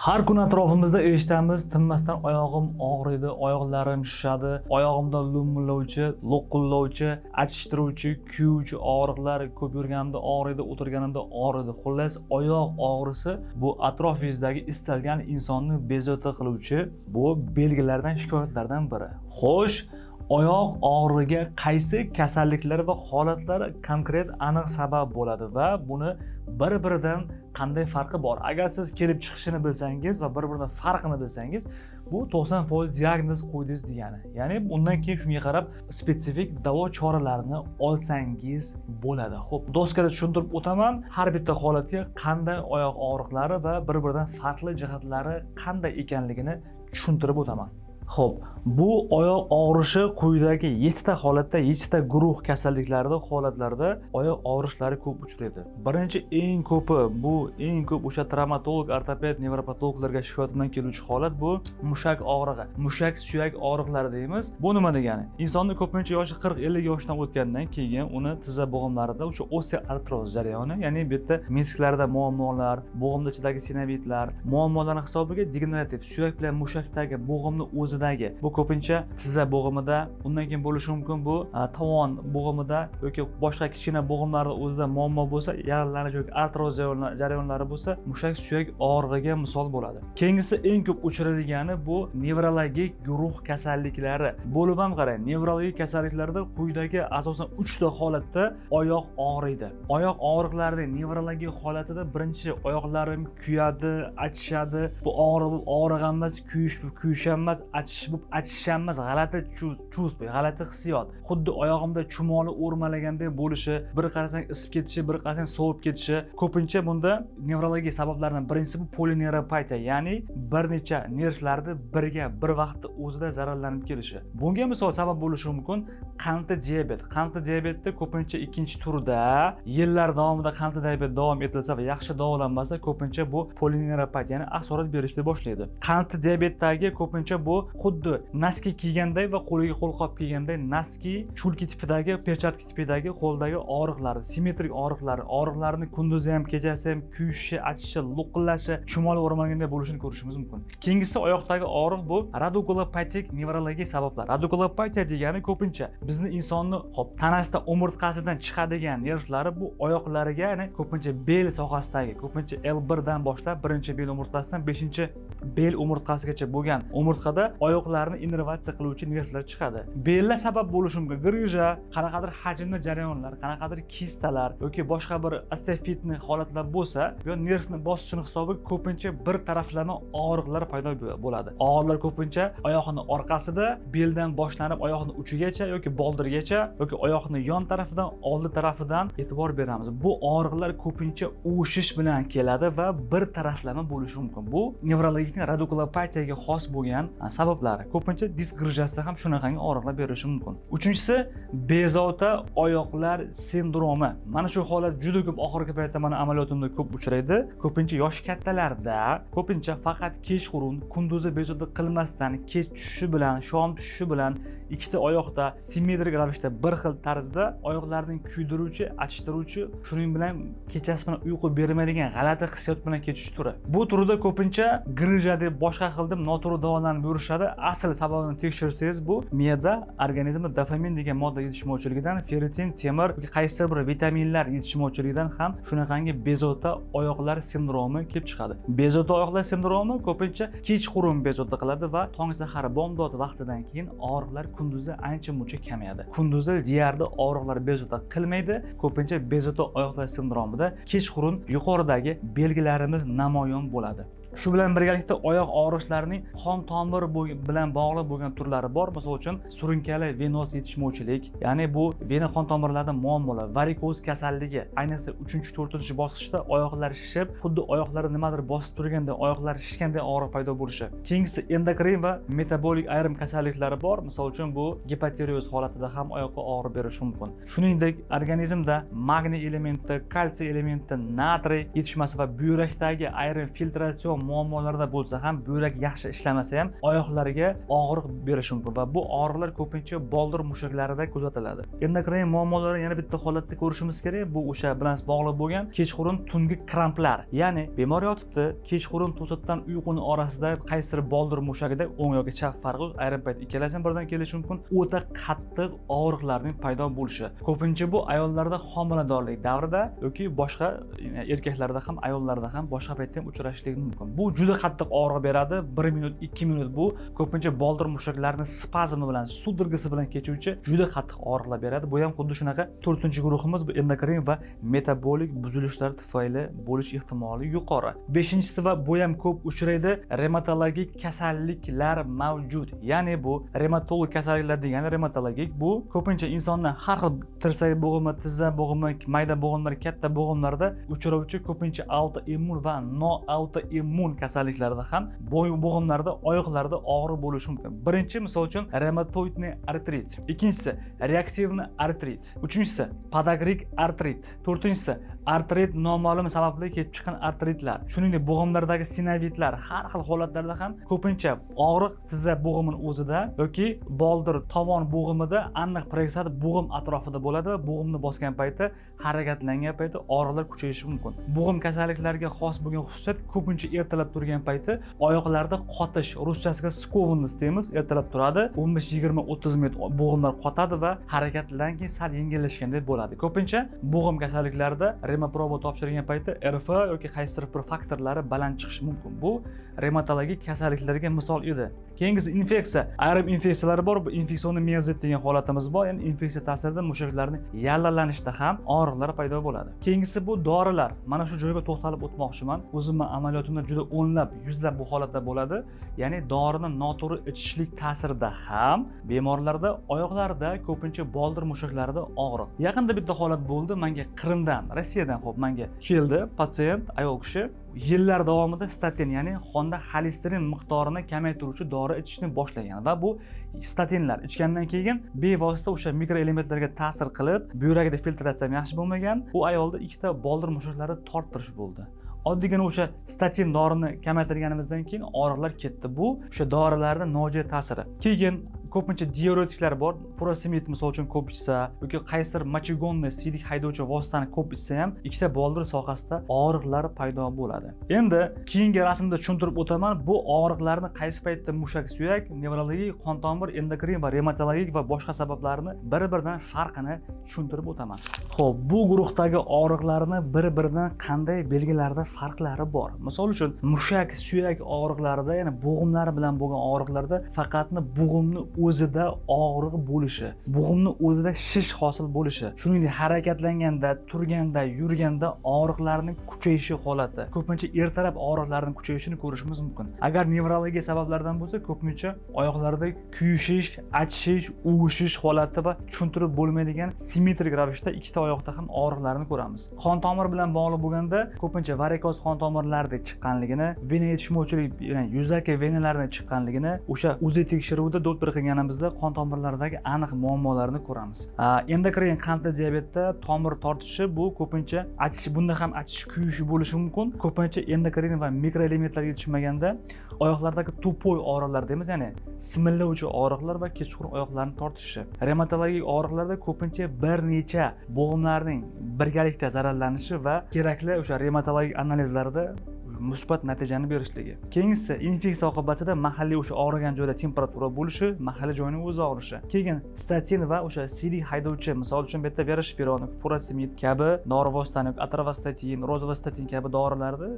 Har kun atrofimizda eshitamiz, tinmasdan oyog'im og'riydi, oyoqlarim shishadi, oyog'imda lo'millovchi, lo'qillovchi, achishtiruvchi, kuyuvchi og'riqlar, ko'p yurganimda og'riydi, o'tirganimda og'riydi. Xullas, oyoq og'risi bu atrofingizdagi istalgan insonni bezovta qiluvchi bu belgilardan, shikoyatlardan biri. Xo'sh, oyoq og'rig'iga qaysi kasalliklar va holatlar konkret aniq sabab bo'ladi va buni bir-biridan qanday farqi bor? Agar siz kelib chiqishini bilsangiz va bir-biridan farqini bilsangiz, bu 90% diagnoz qo'ydingiz degani. Ya'ni undan keyin shunga qarab spetsifik davo choralarini olsangiz bo'ladi. Xo'p, doskada tushuntirib o'taman, har bitta holatga qanday oyoq og'riqlari va bir-biridan farqli jihatlari qanday ekanligini tushuntirib o'taman. Xo'p, bu oyoq og'rishi quyidagi 7 ta holatda, 7 ta guruh kasalliklarda, holatlarda oyoq og'rishlari ko'p uchraydi. Birinchi eng ko'p o'sha travmatolog, ortoped, nevropatologlarga shikoyat bilan keluvchi holat bu mushak og'rig'i. Mushak suyak og'riqlari deymiz. Bu nima degani? Insonni ko'pincha yoshi 40-50 yoshdan o'tgandan keyin uni tizza bo'g'imlarida o'sha osteoartroz jarayoni, ya'ni bu yerda mesklarda muammolar, bo'g'imda ichidagi sinovitlar, muammolarning hisobiga degenerativ suyak bilan mushakdagi bo'g'imni o'zi bu ko'pincha tizza bo'g'imida, undan keyin bo'lishi mumkin bu tovon bo'g'imida yoki boshqa kichkina bo'g'imlarda o'zida muammo bo'lsa, yaralanish yoki artroz jarayonlari bo'lsa, mushak suyak og'rig'iga misol bo'ladi. Keyingisi eng ko'p uchraydigani bu nevrologik guruh kasalliklari. Bo'lib ham qarang, nevrologik kasalliklarda quyidagi asosan 3 ta holatda oyoq og'riydi. Oyoq og'riqlarining nevrologik holatida birinchi oyoqlarim kuyadi, achishadi. Bu og'riq emas, kuyish emas, achishamiz, g'alati chuvstvo, g'alati hissiyot. Xuddi oyog'imda chumoli o'rmalaganday bo'lishi, bir qarasang isib ketishi, bir qarasang sovib ketishi. Ko'pincha bunda nevrologik sabablardan birinchisi bu polineuropatiya, ya'ni bir necha nervlarni bir vaqtda o'zida zararlanib kelishi. Bunga misol sabab bo'lishi mumkin qandli diabet. Qandli diabetda ko'pincha ikkinchi turda yillar davomida qandli diabet davom etilsa va yaxshi davolanmasa, ko'pincha bu polineuropatiya, ya'ni asorat berishni boshlaydi. Qandli diabetdagi ko'pincha bu xuddi naski kiyganday va qo'liga qo'lqop kiyganday naski chulki tipidagi, perchatka tipidagi qo'ldagi og'riqlar, simmetrik og'riqlarni kunduzi ham, kechasi ham kuyishi, achishi, lo'qillashi, chumoli o'rmalganday bo'lishini ko'rishimiz mumkin. Keyingisi oyoqdagi og'riq bu radiculopatik nevrologik sabablar. Radiculopatiya degani ko'pincha bizni insonni tanasida umurtqasidan chiqadigan nervlari bu oyoqlariga, ya'ni ko'pincha bel sohasidagi, ko'pincha L1 dan boshlab birinchi bel umurtqasidan 5-bel umurtqasigacha bo'lgan umurtqada oyoqlarni innervatsiya qiluvchi nervlar chiqadi. Bellar sabab bo'lishi mumkin. Grija, qanaqadir hajmli jarayonlar, qanaqadir kistalar yoki boshqa bir osteofitni holatlar bo'lsa, bu nervni bosishini hisobiga ko'pincha bir taraflama og'riqlar paydo bo'ladi. Og'riqlar ko'pincha oyoqning orqasida, beldan boshlanib oyoqning uchigacha yoki boldirgacha yoki oyoqning yon tarafidan, oldi tarafidan e'tibor beramiz. Bu og'riqlar ko'pincha o'shish bilan keladi va bir taraflama bo'lishi mumkin. Bu nevrologik radiculopatiyaga xos bo'lgan sabablari. Ko'pincha disk grijasida ham shunaqangi og'riqlar berishi mumkin. Uchinchisi bezovta oyoqlar sindromi. Mana shu holat juda ko'p oxirgi paytda mana amaliyotimda ko'p uchraydi. Ko'pincha yosh kattalarda, ko'pincha faqat kechqurun, kunduzi bezovta qilmasdan, kech tushishi bilan, shom tushishi bilan ikkita oyoqda simmetrik ravishda bir xil tarzda oyoqlarning kuydiruvchi, achishtiruvchi, shuning bilan kechasi bilan uyqu bermaydigan g'alati hissiyot bilan kechish turi. Bu turda ko'pincha grija deb boshqa xil deb noto'g'ri davolanib yurishadi. Asl sababini tekshirsangiz bu miyada organizmda dopamin degan modda yetishmovchiligidan, ferritin, temir yoki qaysi bir vitaminlar yetishmovchiligidan ham shunaqangi bezovta oyoqlar sindromi kelib chiqadi. Bezovta oyoqlar sindromi ko'pincha kechqurun bezovta qiladi va tong sahar bomdod vaqtidan keyin og'riqlar kunduzi ancha-muncha kamayadi. Kunduzi deyarli og'riqlar bezovta qilmaydi. Ko'pincha bezovta oyoqlar sindromida kechqurun yuqoridagi belgilarimiz namoyon bo'ladi. Shu bilan birgalikda oyoq og'rishlarining qon tomir bilan bog'liq bo'lgan turlari bor. Misol uchun surunkali venoz yetishmovchilik, ya'ni bu vena qon tomirlarida muammolar, varikoz kasalligi, ayniqsa 3-4-bosqichda oyoqlar shishib, xuddi oyoqlari nimadir bosib turganda, oyoqlari shishganday og'riq paydo bo'lishi. Keyingisi endokrin va metabolik ayrim kasalliklari bor. Misol uchun bu gipotireoz holatida ham oyoqqa og'riq berishi mumkin. Shuningdek, organizmda magniy elementi, kalsiy elementi, natriy yetishmasi va buyrakdagi ayrim filtratsion muammolarda bo'lsa ham, buyrak yaxshi ishlamasa ham oyoqlarga og'riq berishi mumkin va bu og'riqlar ko'pincha boldir mushaklarida kuzatiladi. Endokrin muammolari yana bitta holatda ko'rishimiz kerak, bu o'sha bilan bog'liq bo'lgan kechqurun tungi kramplar. Ya'ni bemor yotibdi, kechqurun to'satdan uyquni orasida qaysidir boldir mushagida o'ng yoki chap farqi ayrim payt ikkalasidan birdan kelishi mumkin. O'ta qattiq og'riqlarning paydo bo'lishi. Ko'pincha bu ayollarda homiladorlik davrida yoki boshqa erkaklarda ham, ayollarda ham boshqa paytda ham uchrashligi mumkin. Bu juda qattiq og'riq beradi. 1 minut, 2 minut bu ko'pincha boldir mushaklarning spazmi bilan, sudragisi bilan kechuvchi juda qattiq og'riqlar beradi. Bu ham xuddi shunaqa 4-guruhimiz bu endokrin va metabolik buzilishlar tufayli bo'lish ehtimoli yuqori. 5-si va bu ham ko'p uchraydi, revmatologik kasalliklar mavjud. Ya'ni bu revmatolog kasalliklar degani revmatologik bu ko'pincha insonning har xil tirsak bo'g'imi, tizza bo'g'imi, mayda bo'g'imlar, katta bo'g'imlarda uchrovchi ko'pincha autoimmun va noautoimmun kasalliklarda ham bo'g'imlarda, oyoqlarda og'riq bo'lishi mumkin. Birinchi misol uchun revmatoidniy artrit, ikkinchisi reaktivniy artrit, uchinchisi podagrik artrit, to'rtinchisi artrit noma'lum sababli kelib chiqqan artritlar. Shuningdek, bo'g'imlardagi sinovitlar har xil holatlarda ham ko'pincha og'riq tizza bo'g'imining o'zida yoki boldir tovon bo'g'imida aniq proyeksiyada bo'g'im atrofida bo'ladi va bo'g'imni bosgan payti, harakatlangan payti og'riqlar kuchayishi mumkin. Bo'g'im kasalliklariga xos bo'lgan xususiyat ko'pincha ertalab turgan payti oyoqlarda qotish, ruschasiga skovanность deymiz, ertalab turadi. 15, 20, 30 minut bo'g'imlar qotadi va harakatdan keyin sal yengillashgandek bo'ladi. Ko'pincha bo'g'im kasalliklarida remaproba topshirgan payti RF yoki qaysidir bir faktorlari baland chiqishi mumkin. Bu revmatologik kasalliklarga misol edi. Keyingisi infeksiya. Ayrim infeksiyalar bor. Bu infeksion miyozit degan holatimiz bor. Ya'ni infeksiya ta'sirida mushaklarning yallalanishida ham og'riqlar paydo bo'ladi. Keyingisi bu dorilar. Mana shu joyga to'xtalib o'tmoqchiman. O'zimning amaliyotimda juda o'nlab, yuzlab bu holatda bo'ladi. Ya'ni dorini noto'g'ri ichishlik ta'sirida ham bemorlarda oyoqlarda ko'pincha boldir mushaklarida og'riq. Yaqinda bitta holat bo'ldi. Menga Qrimdan, Rossiyadan menga keldi patsient, ayol kishi yillar davomida statin, ya'ni qonda xolesterin miqdorini kamaytiruvchi dori ichishni boshlagan va bu statinlar ichgandan keyin bevosita o'sha mikroelementlarga ta'sir qilib, buyrakda filtratsiya yaxshi bo'lmagan, u ayolda ikkita boldir mushaklari torttirish bo'ldi. Oddiygina o'sha statin dorini kamaytirganimizdan keyin og'riqlar ketdi. Bu o'sha dorilarning nojo'ya ta'siri. Keyin ko'pincha diuretiklar bor. Furosemid misol uchun ko'p ichsa yoki qaysidir mochigonniy siydik haydovchi vositani ko'p ichsa ham ikkita boldir sohasida og'riqlar paydo bo'ladi. Endi keyingi rasmda tushuntirib o'taman, bu og'riqlarni qaysi paytda mushak suyak, nevrologik, qon tomir, endokrin va revmatologik va boshqa sabablarni bir-biridan farqini tushuntirib o'taman. Xo'p, bu guruhdagi og'riqlarni bir-biridan qanday belgilarda farqlari bor? Misol uchun mushak suyak og'riqlarida, ya'ni bo'g'imlar bilan bo'lgan og'riqlarda faqatni bo'g'imni o'zida og'riq bo'lishi, bo'g'imni o'zida shish hosil bo'lishi, shuningdek harakatlanganda, turganda, yurganda og'riqlarning kuchayishi holati, ko'pincha ertalab og'riqlarning kuchayishini ko'rishimiz mumkin. Agar nevrologiya sabablardan bo'lsa, ko'pincha oyoqlarda kuyishish, achishish, uvishish holati va tushuntirib bo'lmaydigan simmetrik ravishda ikkita oyoqda ham og'riqlarni ko'ramiz. Qon tomir bilan bog'liq bo'lganda ko'pincha varikoz qon tomirlarida chiqqanligini, vena yetishmovchilik, ya'ni yuzaki venalarning chiqqanligini, o'sha UZI tekshiruvida doktor qilganimizda qon tomirlaridagi aniq muammolarni ko'ramiz. Endokrin qandli diabetda tomir tortishi bu ko'pincha achish, bunda ham achish kuyishi bo'lishi mumkin. Ko'pincha endokrin va mikroelementlar yetishmaganda oyoqlardagi tupoy og'riqlar deymiz, ya'ni simillovchi og'riqlar va kechqurun oyoqlarni tortishi. Revmatologik og'riqlarda ko'pincha bir necha bo'g'imlarning birgalikda zararlanishi va kerakli o'sha revmatologik analizlarda musbat natijani berishligi. Keyingisi infeksiya oqibatida mahalliy o'sha og'rigan joyda temperatura bo'lishi, mahalliy joyning o'zi og'rishi. Keyin statin va o'sha siydik haydovchi, misol uchun beta verospiron, furosemid kabi dori vositani, atrovastatin, rozuvastatin kabi dorilarni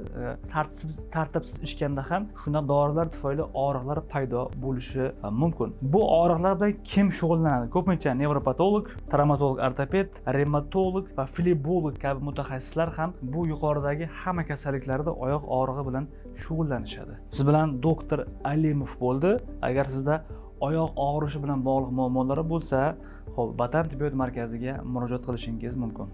tartibsiz ichganda ham shunday dorilar tufayli og'riqlar paydo bo'lishi mumkin. Bu og'riqlar bilan kim shug'ullanadi? Ko'pincha nevropatolog, travmatolog, ortoped, revmatolog va flebolog kabi mutaxassislar ham bu yuqoridagi hamma kasalliklarda oyoq og'rig'i bilan shug'ullanishadi. Siz bilan doktor Alimov bo'ldi. Agar sizda oyoq og'rishi bilan bog'liq muammolari bo'lsa, Vatan tibbiyot markaziga murojaat qilishingiz mumkin.